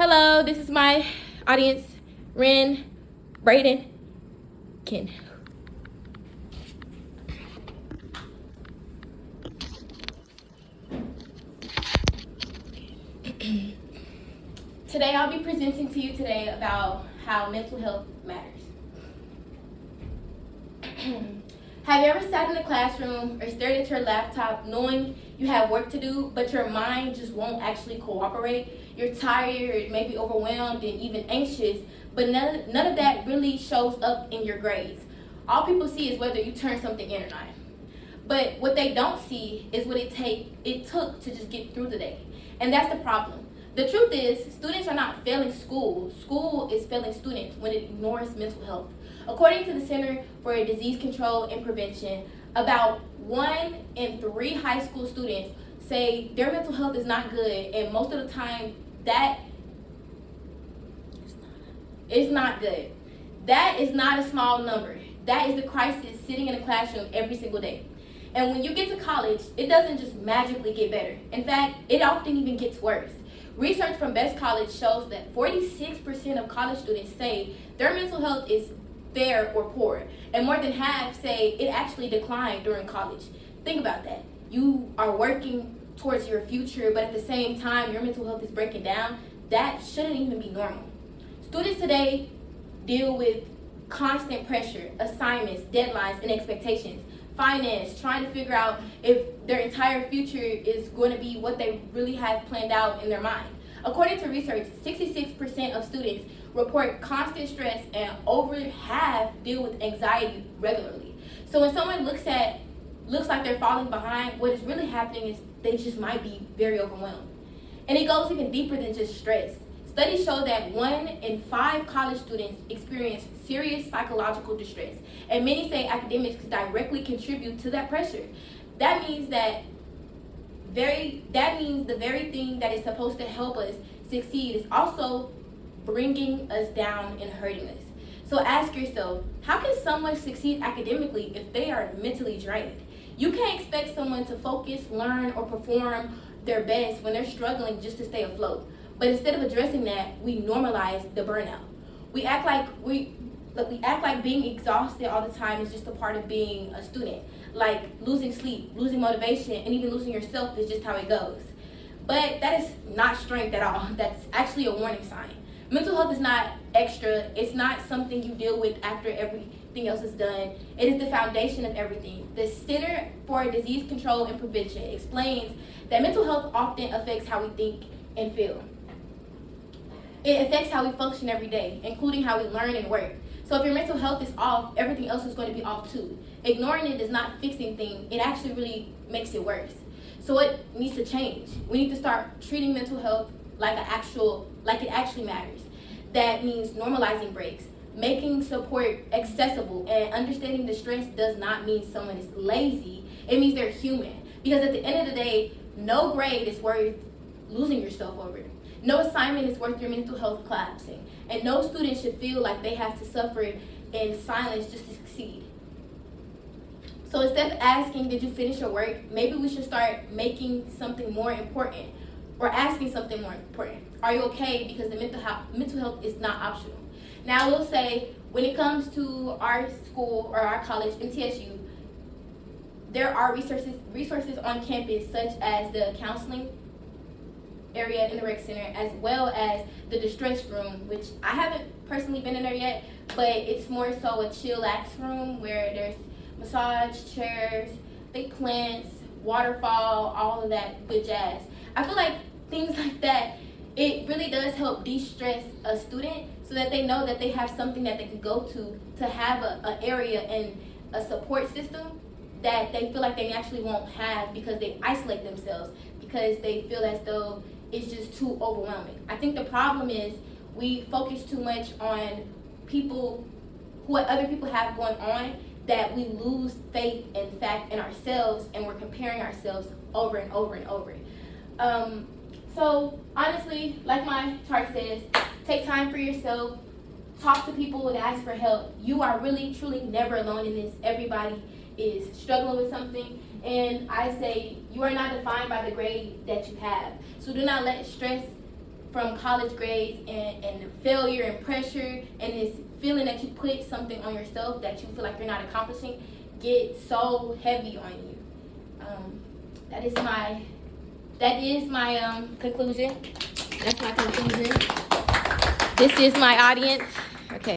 Hello, this is my audience, Ren, Brayden, Ken. Today I'll be presenting to you today about how mental health matters. Have you ever sat in a classroom or stared at your laptop knowing you have work to do, but your mind just won't actually cooperate? You're tired, maybe overwhelmed, and even anxious, but none of that really shows up in your grades. All people see is whether you turn something in or not. But what they don't see is what it took to just get through the day. And that's the problem. The truth is, students are not failing school. School is failing students when it ignores mental health. According to the Center for Disease Control and Prevention, about 1 in 3 high school students say their mental health is not good, and most of the time that is not good. That is not a small number. That is the crisis sitting in a classroom every single day. And when you get to college, it doesn't just magically get better. In fact, it often even gets worse. Research from Best College shows that 46% of college students say their mental health is fair or poor, and more than half say it actually declined during college. Think about that. You are working towards your future, but at the same time, your mental health is breaking down. That shouldn't even be normal. Students today deal with constant pressure, assignments, deadlines, and expectations. Finance, trying to figure out if their entire future is going to be what they really have planned out in their mind. According to research, 66% of students report constant stress, and over half deal with anxiety regularly. So when someone looks like they're falling behind, what is really happening is they just might be very overwhelmed. And it goes even deeper than just stress. Studies show that 1 in 5 college students experience serious psychological distress, and many say academics directly contribute to that pressure. That means the very thing that is supposed to help us succeed is also bringing us down and hurting us. So ask yourself, how can someone succeed academically if they are mentally drained? You can't expect someone to focus, learn, or perform their best when they're struggling just to stay afloat. But instead of addressing that, we normalize the burnout. We act like being exhausted all the time is just a part of being a student. Like losing sleep, losing motivation, and even losing yourself is just how it goes. But that is not strength at all. That's actually a warning sign. Mental health is not extra. It's not something you deal with after everything else is done. It is the foundation of everything. The Center for Disease Control and Prevention explains that mental health often affects how we think and feel. It affects how we function every day, including how we learn and work. So if your mental health is off, everything else is going to be off too. Ignoring it is not fixing things. It actually really makes it worse. So it needs to change. We need to start treating mental health like it actually matters. That means normalizing breaks, making support accessible, and understanding the stress does not mean someone is lazy. It means they're human. Because at the end of the day, no grade is worth losing yourself over. No assignment is worth your mental health collapsing, and no student should feel like they have to suffer in silence just to succeed. So instead of asking, did you finish your work, maybe we should start making something more important, or asking something more important. Are you okay? Because the mental health is not optional. Now I will say, when it comes to our school or our college, MTSU, there are resources on campus such as the counseling area in the rec center, as well as the distress room, which I haven't personally been in there yet, but it's more so a chillax room where there's massage chairs, big plants, waterfall, all of that good jazz. I feel like things like that, it really does help de-stress a student so that they know that they have something that they can go to have an area and a support system that they feel like they actually won't have because they isolate themselves because they feel as though it's just too overwhelming. I think the problem is we focus too much on what other people have going on, that we lose faith in fact in ourselves, and we're comparing ourselves over and over and over. So honestly, like my chart says, take time for yourself, talk to people and ask for help. You are really truly never alone in this. Everybody is struggling with something, and I say you are not defined by the grade that you have. So do not let stress from college grades and the failure and pressure and this feeling that you put something on yourself that you feel like you're not accomplishing get so heavy on you. That is my conclusion. That's my conclusion. This is my audience.